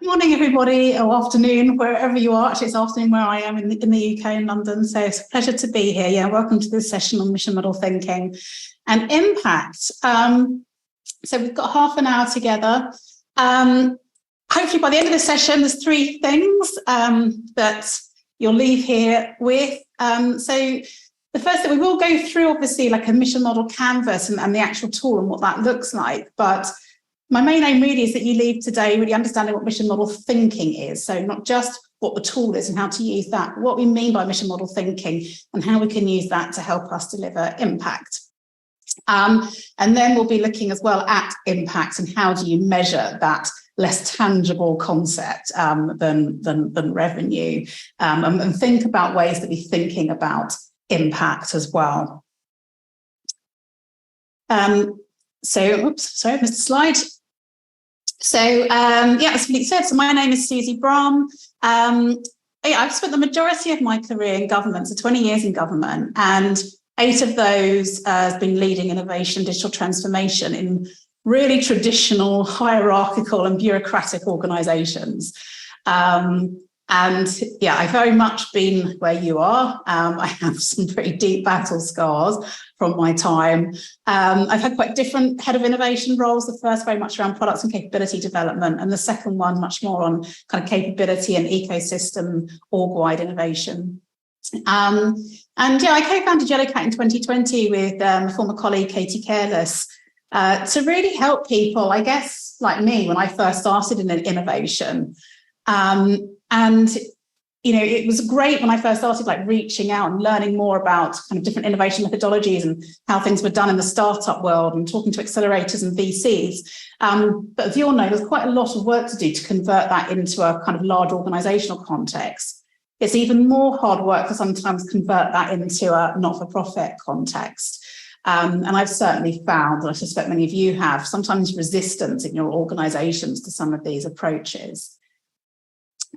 Morning, everybody, or afternoon, wherever you are. Actually, it's afternoon where I am in the UK in London, so it's a pleasure to be here. Yeah, welcome to this session on mission model thinking and impact. So we've got half an hour together. Hopefully by the end of this session, there's three things that you'll leave here with. So the first thing, we will go through, obviously, like a mission model canvas and the actual tool and what that looks like, but my main aim really is that you leave today really understanding what mission model thinking is. So not just what the tool is and how to use that, but what we mean by mission model thinking and how we can use that to help us deliver impact. And then we'll be looking as well at impact and how do you measure that less tangible concept than revenue, and think about ways that we're thinking about impact as well. Oops, sorry, I missed a slide. So, as Philippe said, so my name is Susie Bram. I've spent the majority of my career in government, so 20 years in government, and 8 of those has been leading innovation, digital transformation in really traditional, hierarchical and bureaucratic organisations. I've very much been where you are. I have some pretty deep battle scars from my time. I've had quite different head of innovation roles. The first very much around products and capability development, and the second one much more on kind of capability and ecosystem org-wide innovation. I co-founded Yellowcat in 2020 with a former colleague, Katie Careless, to really help people, I guess, like me, when I first started in innovation. It was great when I first started, like reaching out and learning more about kind of different innovation methodologies and how things were done in the startup world and talking to accelerators and VCs. But as you all know, there's quite a lot of work to do to convert that into a kind of large organizational context. It's even more hard work to sometimes convert that into a not-for-profit context. And I've certainly found, and I suspect many of you have, sometimes resistance in your organizations to some of these approaches.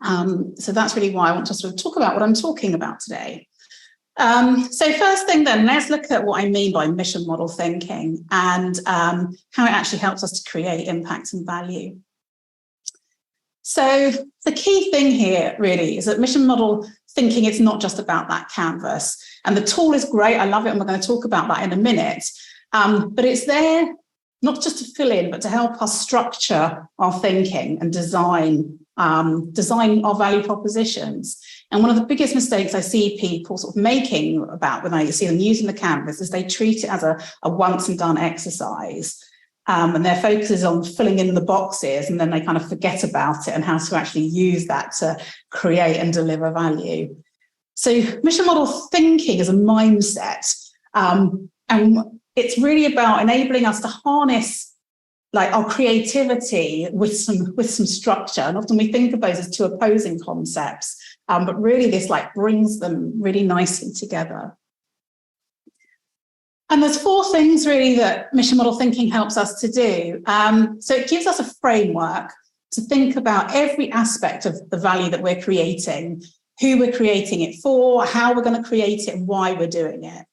So that's really why I want to sort of talk about what I'm talking about today. So first thing then, let's look at what I mean by mission model thinking and how it actually helps us to create impact and value. So the key thing here really is that mission model thinking is not just about that canvas. And the tool is great, I love it, and we're going to talk about that in a minute. But it's there not just to fill in, but to help us structure our thinking and design our value propositions. And one of the biggest mistakes I see people sort of making about when I see them using the canvas is they treat it as a once and done exercise. And their focus is on filling in the boxes, and then they kind of forget about it and how to actually use that to create and deliver value. So mission model thinking is a mindset. And it's really about enabling us to harness like our creativity with some structure. And often we think of those as two opposing concepts, but really this like brings them really nicely together. And there's 4 things really that mission model thinking helps us to do. So it gives us a framework to think about every aspect of the value that we're creating, who we're creating it for, how we're going to create it, and why we're doing it.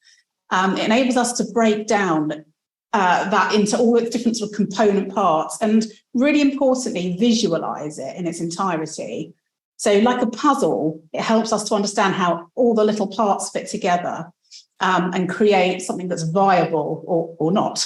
It enables us to break down that into all its different sort of component parts and really importantly, visualize it in its entirety. So like a puzzle, it helps us to understand how all the little parts fit together and create something that's viable or not.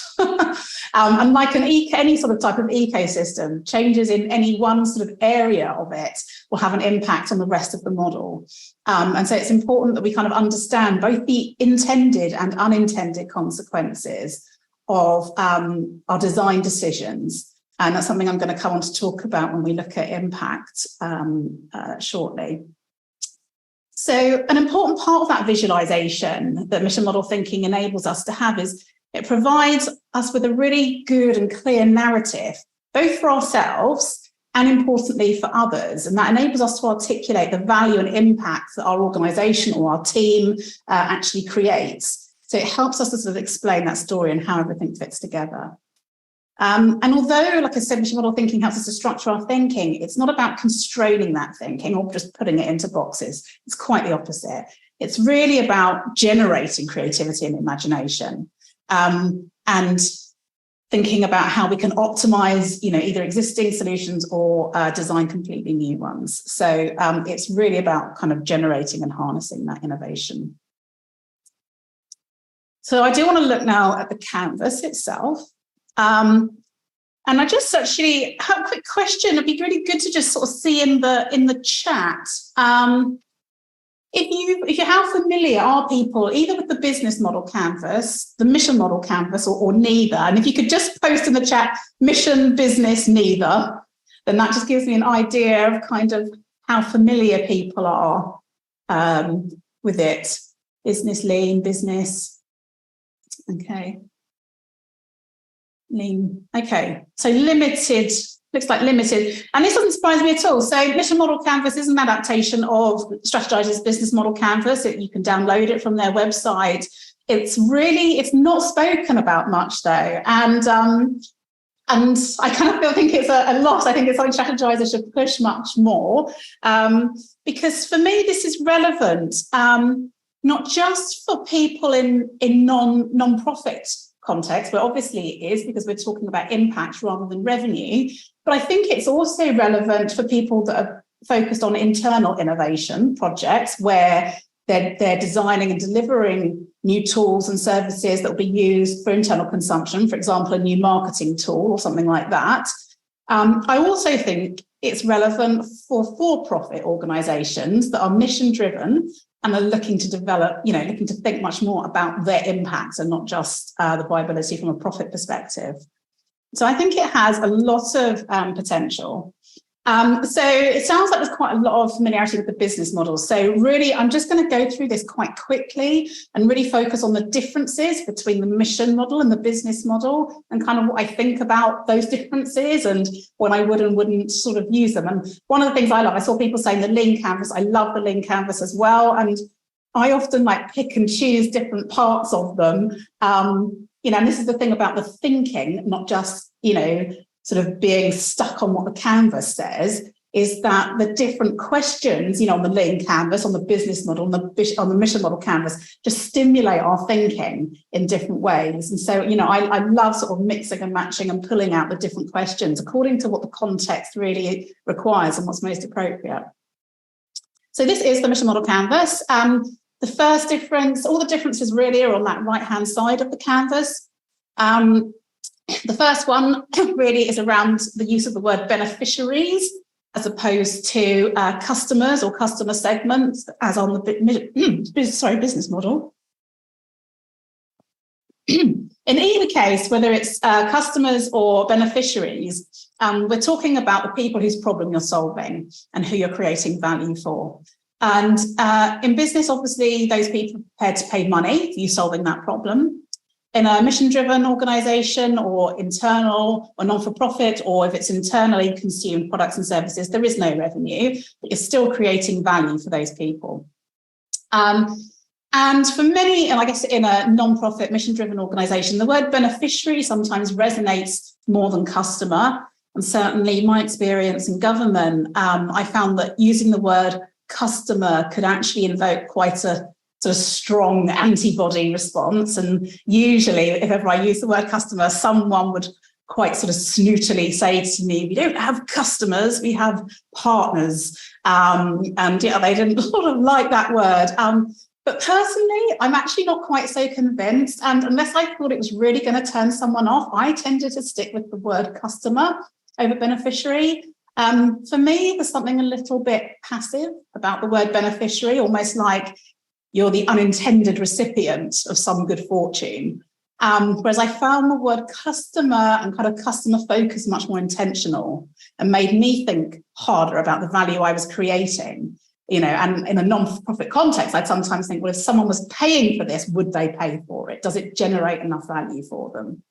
And like any sort of type of ecosystem, changes in any one sort of area of it will have an impact on the rest of the model. And so it's important that we kind of understand both the intended and unintended consequences of our design decisions. And that's something I'm going to come on to talk about when we look at impact shortly. So an important part of that visualization that mission model thinking enables us to have is it provides us with a really good and clear narrative, both for ourselves and importantly for others. And that enables us to articulate the value and impact that our organization or our team actually creates. So it helps us to sort of explain that story and how everything fits together. And although, like I said, mission model thinking helps us to structure our thinking, it's not about constraining that thinking or just putting it into boxes. It's quite the opposite. It's really about generating creativity and imagination. And thinking about how we can optimize, either existing solutions or design completely new ones. So it's really about kind of generating and harnessing that innovation. So I do want to look now at the canvas itself. And I just actually have a quick question. It'd be really good to just sort of see in the chat. If you how familiar are people either with the business model canvas, the mission model canvas, or neither? And if you could just post in the chat mission, business, neither, then that just gives me an idea of kind of how familiar people are with it. Business, lean, business. Okay. Lean. Okay. So limited. Looks like limited. And this doesn't surprise me at all. So mission model canvas is an adaptation of Strategizer's business model canvas. You can download it from their website. It's not spoken about much though. And I kind of think it's a loss. I think it's something Strategizer should push much more. Because for me, this is relevant, not just for people in non-profit context, but obviously it is because we're talking about impact rather than revenue. But I think it's also relevant for people that are focused on internal innovation projects where they're designing and delivering new tools and services that will be used for internal consumption, for example, a new marketing tool or something like that. I also think it's relevant for for-profit organizations that are mission-driven and are looking to develop, looking to think much more about their impacts and not just the viability from a profit perspective. So I think it has a lot of potential. So it sounds like there's quite a lot of familiarity with the business model. So really, I'm just going to go through this quite quickly and really focus on the differences between the mission model and the business model and kind of what I think about those differences and when I would and wouldn't sort of use them. And one of the things I love, I saw people saying the lean canvas. I love the lean canvas as well. And I often like pick and choose different parts of them. And this is the thing about the thinking, not just, sort of being stuck on what the canvas says, is that the different questions, on the lean canvas, on the business model, on the mission model canvas, just stimulate our thinking in different ways. And so, I love sort of mixing and matching and pulling out the different questions according to what the context really requires and what's most appropriate. So this is the mission model canvas. The first difference, all the differences really are on that right-hand side of the canvas. The first one really is around the use of the word beneficiaries as opposed to customers or customer segments as on the business model. In either case, whether it's customers or beneficiaries, we're talking about the people whose problem you're solving and who you're creating value for. And in business, obviously, those people are prepared to pay money for you solving that problem. In a mission-driven organisation or internal or non-for-profit, or if it's internally consumed products and services, there is no revenue, but you're still creating value for those people. And for many, and I guess in a non-profit mission-driven organisation, the word beneficiary sometimes resonates more than customer. And certainly my experience in government, I found that using the word customer could actually invoke quite a sort of strong antibody response. And usually, if ever I use the word customer, someone would quite sort of snootily say to me, we don't have customers, we have partners. And they didn't sort of like that word. But personally, I'm actually not quite so convinced. And unless I thought it was really going to turn someone off, I tended to stick with the word customer over beneficiary. For me, there's something a little bit passive about the word beneficiary, almost like you're the unintended recipient of some good fortune. Whereas I found the word customer and kind of customer focus much more intentional and made me think harder about the value I was creating. And in a non-profit context, I'd sometimes think, well, if someone was paying for this, would they pay for it? Does it generate enough value for them?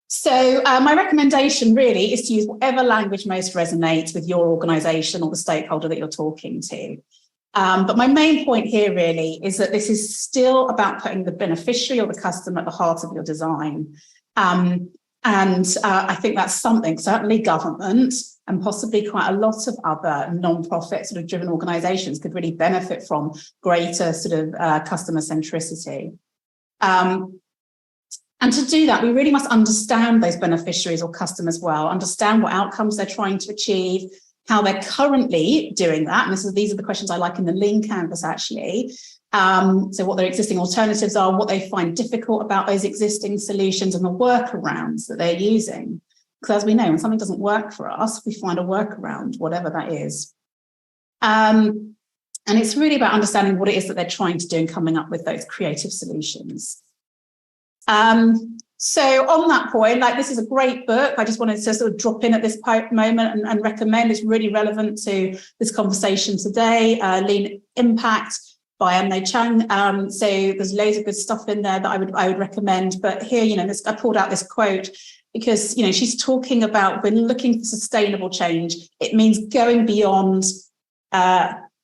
So my recommendation really is to use whatever language most resonates with your organisation or the stakeholder that you're talking to. But my main point here really is that this is still about putting the beneficiary or the customer at the heart of your design. And I think that's something, certainly government and possibly quite a lot of other non-profit sort of driven organisations could really benefit from greater sort of customer centricity. And to do that, we really must understand those beneficiaries or customers well, understand what outcomes they're trying to achieve, how they're currently doing that. And these are the questions I like in the Lean Canvas, actually. So what their existing alternatives are, what they find difficult about those existing solutions, and the workarounds that they're using. Because as we know, when something doesn't work for us, we find a workaround, whatever that is. And it's really about understanding what it is that they're trying to do and coming up with those creative solutions. So on that point, like, this is a great book. I just wanted to sort of drop in at this moment and recommend. It's really relevant to this conversation today. Lean Impact by Emne Chang. So there's loads of good stuff in there that I would recommend. But here, I pulled out this quote because, she's talking about, when looking for sustainable change, it means going beyond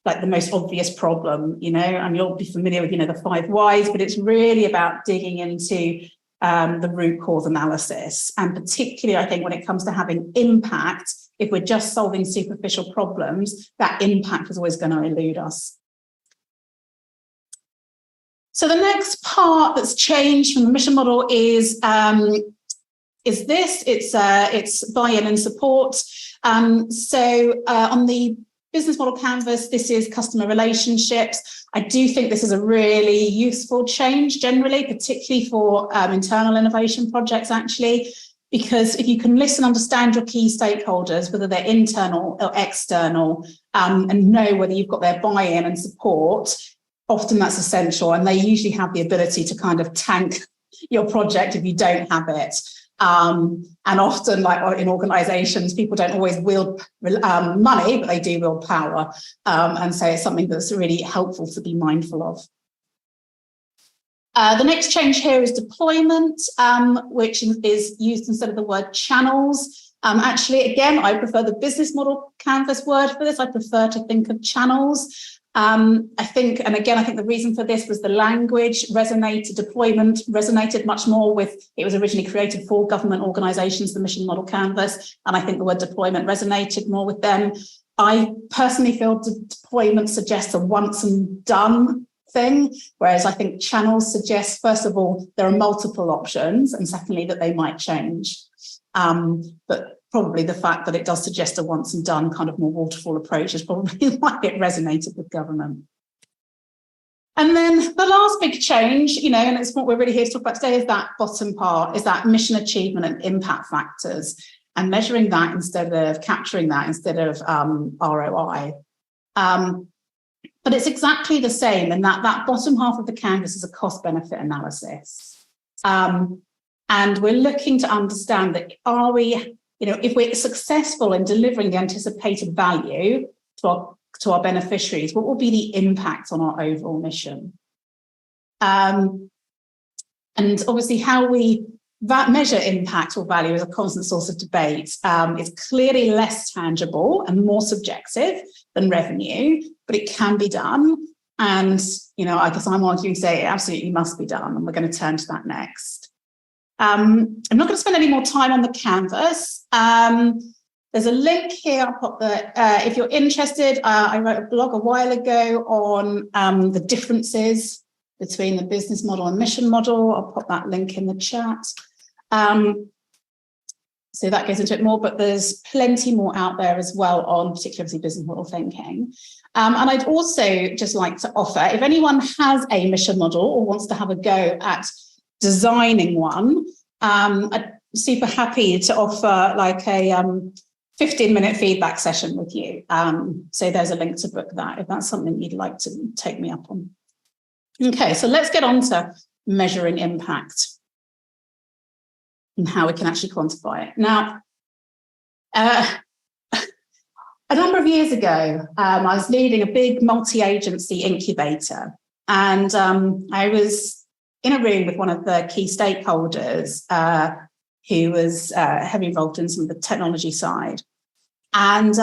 like the most obvious problem, and you'll be familiar with, the 5 whys, but it's really about digging into the root cause analysis. And particularly, I think, when it comes to having impact, if we're just solving superficial problems, that impact is always going to elude us. So the next part that's changed from the mission model is this. It's buy-in and support. So on the business model canvas, this is customer relationships. I do think this is a really useful change generally, particularly for internal innovation projects, actually, because if you can listen, understand your key stakeholders, whether they're internal or external, and know whether you've got their buy-in and support, often that's essential. And they usually have the ability to kind of tank your project if you don't have it. And often, like in organizations, people don't always wield money, but they do wield power. And so it's something that's really helpful to be mindful of. The next change here is deployment, which is used instead of the word channels. Actually, again, I prefer the business model canvas word for this. I prefer to think of channels. I think the reason for this was the language deployment resonated much more with, it was originally created for government organisations, the mission model canvas, and I think the word deployment resonated more with them. I personally feel deployment suggests a once and done thing, whereas I think channels suggest, first of all, there are multiple options, and secondly, that they might change. But probably the fact that it does suggest a once and done kind of more waterfall approach is probably why it resonated with government. And then the last big change, and it's what we're really here to talk about today, is that bottom part, is that mission achievement and impact factors, and measuring that instead of capturing that instead of ROI. But it's exactly the same in that bottom half of the canvas is a cost benefit analysis. And we're looking to understand that if we're successful in delivering the anticipated value to our beneficiaries, what will be the impact on our overall mission? And obviously, how we measure impact or value is a constant source of debate. It's clearly less tangible and more subjective than revenue, but it can be done. And, I guess I'm arguing today it absolutely must be done, and we're going to turn to that next. I'm not going to spend any more time on the canvas. There's a link here. I'll pop if you're interested, I wrote a blog a while ago on the differences between the business model and mission model. I'll pop that link in the chat. So that goes into it more, but there's plenty more out there as well on particularly business model thinking. And I'd also just like to offer, if anyone has a mission model or wants to have a go at designing one, I'm super happy to offer like a 15-minute feedback session with you. So there's a link to book that if that's something you'd like to take me up on. Okay, so let's get on to measuring impact and how we can actually quantify it. Now, a number of years ago, I was leading a big multi-agency incubator, and I was in a room with one of the key stakeholders who was heavily involved in some of the technology side. And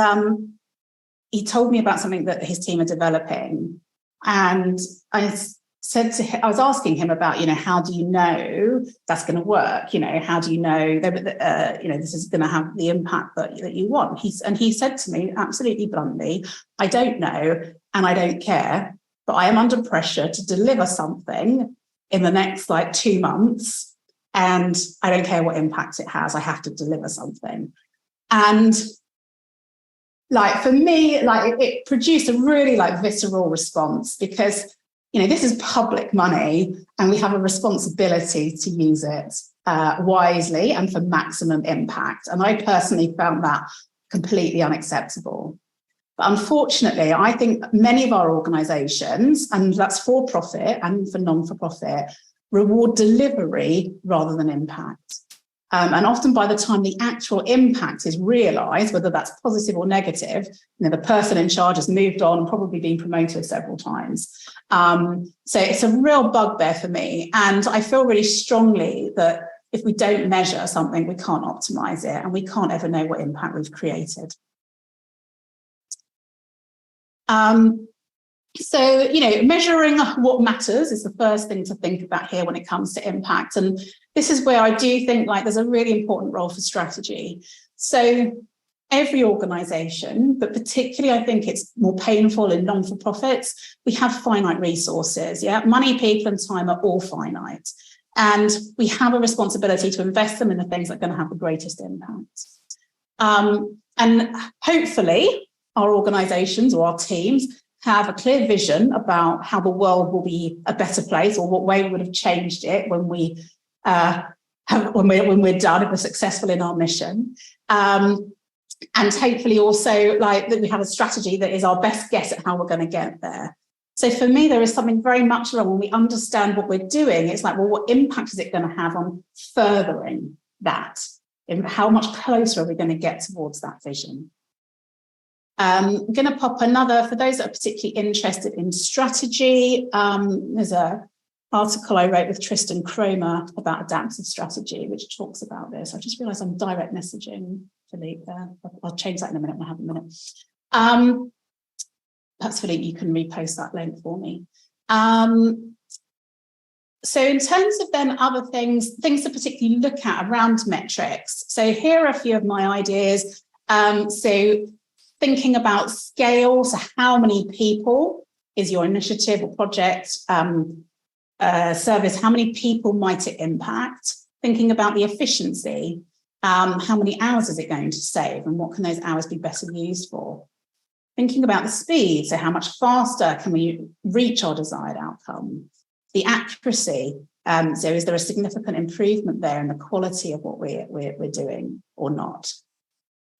he told me about something that his team are developing. And I said to him, I was asking him about, how do you know that's going to work? How do you know that, this is going to have the impact that you want? And he said to me, absolutely bluntly, I don't know, and I don't care, but I am under pressure to deliver something in the next 2 months. and I don't care what impact it has, I have to deliver something. And like for me, like it produced a really like visceral response, because this is public money and we have a responsibility to use it wisely and for maximum impact. And I personally found that completely unacceptable. But unfortunately, I think many of our organisations, and that's for profit and for non-for-profit, reward delivery rather than impact. And often by the time the actual impact is realised, whether that's positive or negative, the person in charge has moved on and probably been promoted several times. So it's a real bugbear for me. And I feel really strongly that if we don't measure something, we can't optimise it, and we can't ever know what impact we've created. So, measuring what matters is the first thing to think about here when it comes to impact. And this is where I do think like there's a really important role for strategy. So every organisation, but particularly I think it's more painful in non-for-profits, we have finite resources. Money, people and time are all finite. And we have a responsibility to invest them in the things that are going to have the greatest impact. And hopefully our organisations or our teams have a clear vision about how the world will be a better place, or what way we would have changed it when we're done, if we're successful in our mission. And hopefully also like that we have a strategy that is our best guess at how we're going to get there. So for me, there is something very much wrong when we understand what we're doing. It's like, well, what impact is it going to have on furthering that? How much closer are we going to get towards that vision? I'm going to pop another, for those that are particularly interested in strategy, there's an article I wrote with Tristan Cromer about adaptive strategy, which talks about this. I just realised I'm direct messaging Philippe there. I'll change that in a minute when I have a minute. Perhaps, Philippe, you can repost that link for me. So in terms of then other things to particularly look at around metrics. So here are a few of my ideas. So thinking about scale, so how many people is your initiative or project service, how many people might it impact? Thinking about the efficiency, how many hours is it going to save, and what can those hours be better used for? Thinking about the speed, so how much faster can we reach our desired outcome? The accuracy, so is there a significant improvement there in the quality of what we're doing or not?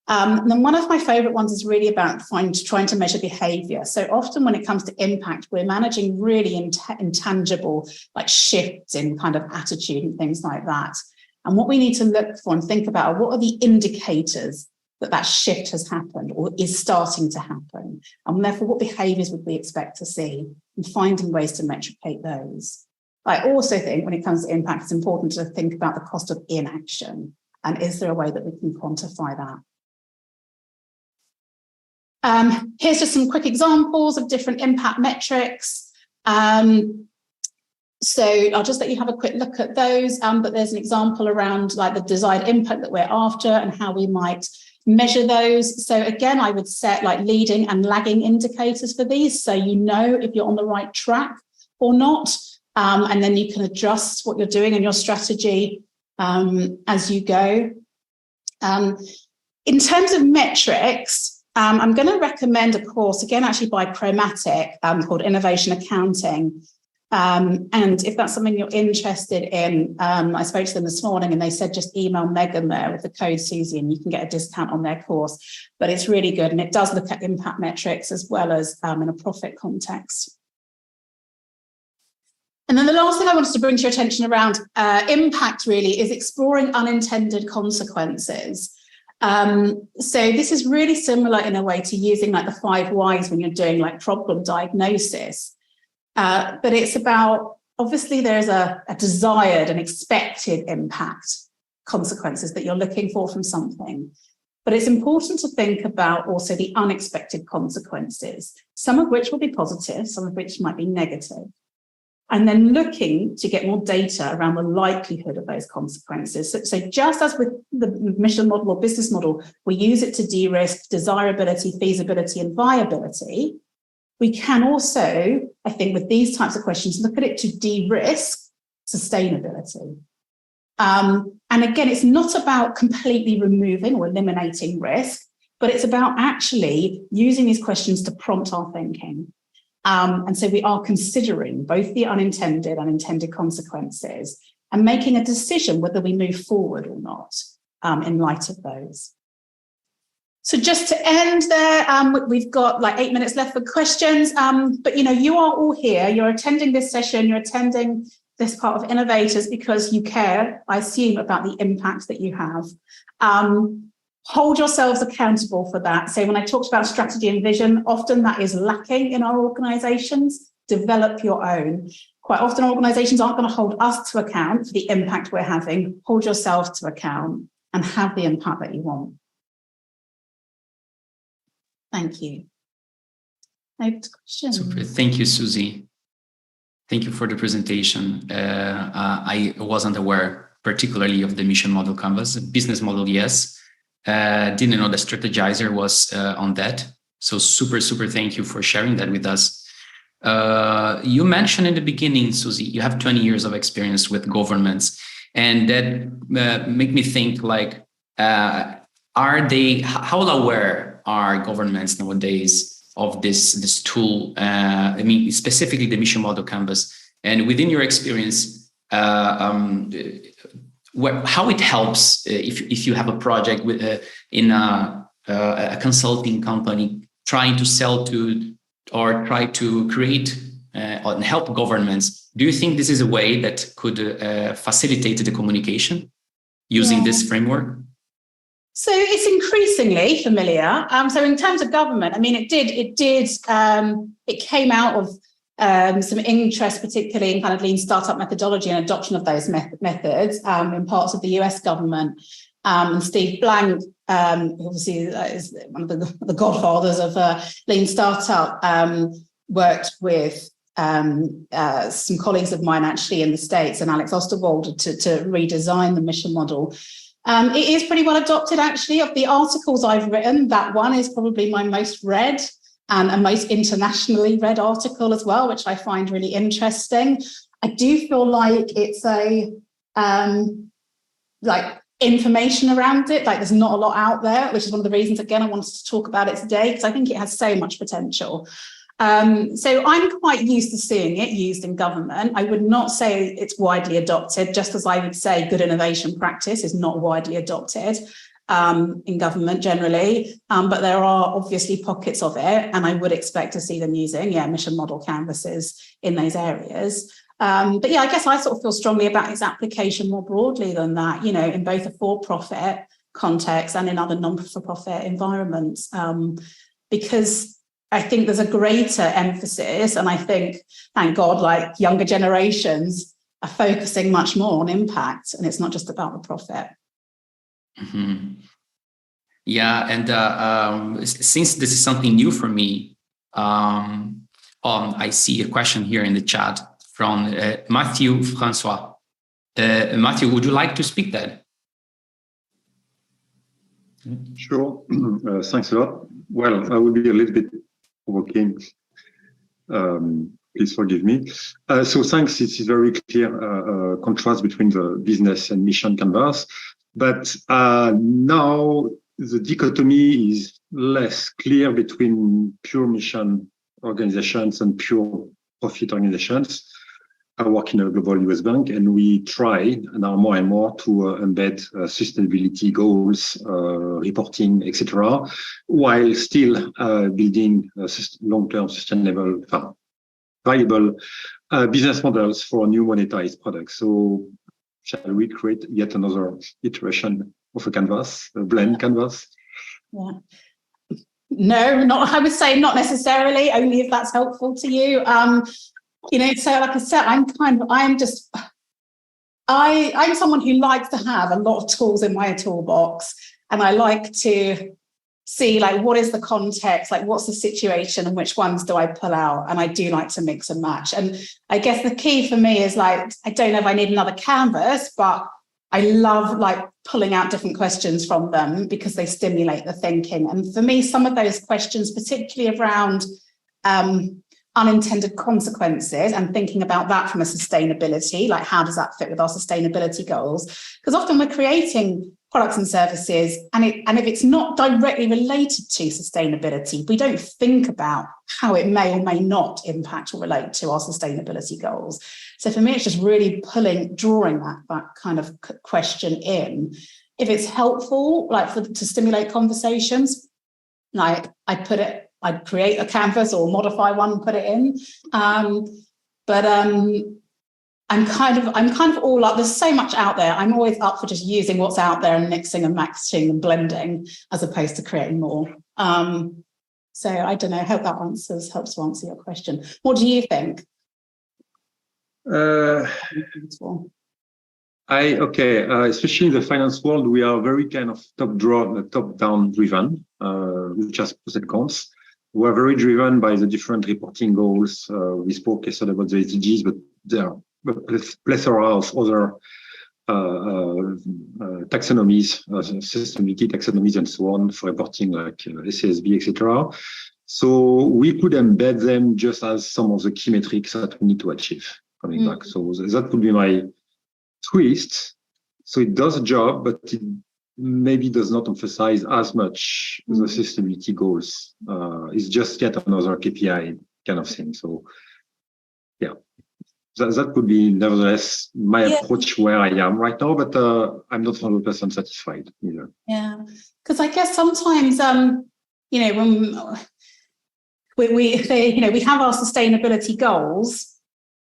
And then one of my favourite ones is really about trying to measure behaviour. So often when it comes to impact, we're managing really intangible like shifts in kind of attitude and things like that. And what we need to look for and think about are what are the indicators that shift has happened or is starting to happen, and therefore what behaviours would we expect to see, and finding ways to metricate those. I also think when it comes to impact, it's important to think about the cost of inaction, and is there a way that we can quantify that? Here's just some quick examples of different impact metrics. So I'll just let you have a quick look at those, but there's an example around like the desired impact that we're after and how we might measure those. So again, I would set like leading and lagging indicators for these, so you know if you're on the right track or not, and then you can adjust what you're doing and your strategy as you go. In terms of metrics, I'm going to recommend a course, again, actually by Chromatic, called Innovation Accounting. And if that's something you're interested in, I spoke to them this morning and they said just email Megan there with the code Susie and you can get a discount on their course. But it's really good, and it does look at impact metrics as well as in a profit context. And then the last thing I wanted to bring to your attention around impact really is exploring unintended consequences. So this is really similar in a way to using like the 5 whys when you're doing like problem diagnosis. But it's about, obviously there's a desired and expected impact consequences that you're looking for from something. But it's important to think about also the unexpected consequences, some of which will be positive, some of which might be negative. And then looking to get more data around the likelihood of those consequences. So just as with the mission model or business model, we use it to de-risk desirability, feasibility, and viability. We can also, I think, with these types of questions, look at it to de-risk sustainability. And again, it's not about completely removing or eliminating risk, but it's about actually using these questions to prompt our thinking. And so we are considering both the unintended and intended consequences and making a decision whether we move forward or not in light of those. So just to end there, we've got like 8 minutes left for questions. But you are all here. You're attending this session. You're attending this part of Innov8rs because you care, I assume, about the impact that you have. Hold yourselves accountable for that. So when I talked about strategy and vision, often that is lacking in our organisations. Develop your own. Quite often organisations aren't going to hold us to account for the impact we're having. Hold yourself to account and have the impact that you want. Thank you. Over to questions. Super. Thank you, Susie. Thank you for the presentation. I wasn't aware particularly of the mission model canvas. Business model, yes. Didn't know the strategizer was on that. So super thank you for sharing that with us. You mentioned in the beginning, Susie, you have 20 years of experience with governments, and that make me think like, how aware are governments nowadays of this tool? I mean, specifically the mission model canvas, and within your experience, how it helps if you have a project with in a consulting company trying to sell to or try to create and help governments. Do you think this is a way that could facilitate the communication using this framework? So it's increasingly familiar. So in terms of government, I mean, it came out of some interest, particularly in kind of lean startup methodology and adoption of those methods in parts of the US government. And Steve Blank, obviously is one of the godfathers of lean startup, worked with some colleagues of mine actually in the States and Alex Osterwalder to redesign the mission model. It is pretty well adopted, actually. Of the articles I've written, that one is probably my most read and a most internationally read article as well, which I find really interesting. I do feel like it's like information around it, like there's not a lot out there, which is one of the reasons, again, I wanted to talk about it today, because I think it has so much potential. So I'm quite used to seeing it used in government. I would not say it's widely adopted, just as I would say good innovation practice is not widely adopted in government generally. But there are obviously pockets of it, and I would expect to see them using, mission model canvases in those areas. But I guess I sort of feel strongly about its application more broadly than that, in both a for-profit context and in other non-for-profit environments, because I think there's a greater emphasis, and I think, thank God, like younger generations are focusing much more on impact, and it's not just about the profit. Mm-hmm. Yeah, and since this is something new for me, I see a question here in the chat from Matthew Francois. Matthew, would you like to speak that? Sure. Thanks a lot. Well, I will be a little bit provoking. Please forgive me. So thanks. It's a very clear contrast between the business and mission canvas. But now the dichotomy is less clear between pure mission organizations and pure profit organizations. I work in a global US bank, and we try now more and more to embed sustainability goals, reporting, etc., while still building long-term sustainable, viable business models for new monetized products. So shall we create yet another iteration of a canvas, a blend canvas? Yeah. No, I would say not necessarily, only if that's helpful to you. So like I said, I'm someone who likes to have a lot of tools in my toolbox, and I like to see like what is the context, like what's the situation, and which ones do I pull out, and I do like to mix and match. And I guess the key for me is like, I don't know if I need another canvas, but I love like pulling out different questions from them because they stimulate the thinking. And for me, some of those questions, particularly around unintended consequences and thinking about that from a sustainability, like how does that fit with our sustainability goals? Because often we're creating products and services, and if it's not directly related to sustainability, we don't think about how it may or may not impact or relate to our sustainability goals. So for me, it's just really drawing that kind of question in. If it's helpful, like to stimulate conversations, like I'd create a canvas or modify one and put it in. I'm kind of all up. There's so much out there. I'm always up for just using what's out there and mixing and matching and blending as opposed to creating more. So I don't know. I hope that helps to answer your question. What do you think? Especially in the finance world, we are very kind of top-down driven, which has pros and cons. We are very driven by the different reporting goals. We spoke yesterday about the SDGs, but there are a plethora of other taxonomies, sustainability taxonomies, and so on for reporting, like SASB, etc. So we could embed them just as some of the key metrics that we need to achieve coming back. So that would be my twist. So it does a job, but it maybe does not emphasize as much the sustainability goals. It's just yet another KPI kind of thing. So yeah, that could be nevertheless my approach where I am right now, but I'm not 100% satisfied either. Yeah, because I guess sometimes, when we have our sustainability goals,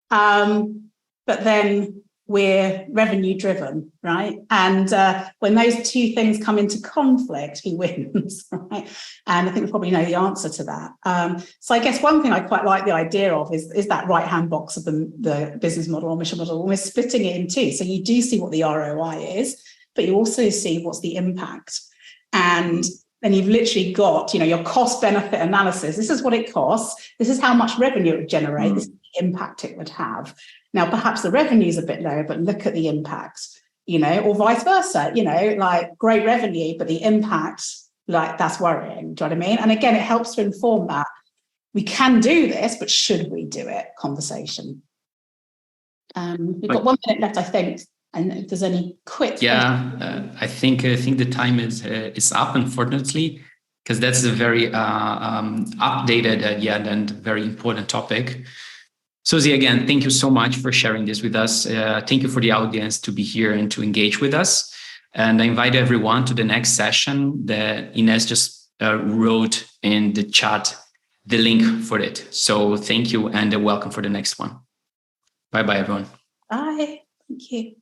but then we're revenue driven, right? And when those two things come into conflict, who wins, right? And I think we probably know the answer to that. So I guess one thing I quite like the idea of is that right-hand box of the business model or mission model, when we're splitting it in two. So you do see what the ROI is, but you also see what's the impact. And then you've literally got, your cost benefit analysis. This is what it costs. This is how much revenue it would generate. This is the impact it would have. Now, perhaps the revenue is a bit lower, but look at the impact, or vice versa, like great revenue, but the impact, like that's worrying. Do you know what I mean? And again, it helps to inform that we can do this, but should we do it? Conversation. We've got 1 minute left, I think. And if there's any quick... I think the time is up, unfortunately, because that's a very updated and very important topic. Susie, again, thank you so much for sharing this with us. Thank you for the audience to be here and to engage with us. And I invite everyone to the next session that Ines just wrote in the chat, the link for it. So thank you and welcome for the next one. Bye-bye, everyone. Bye. Thank you.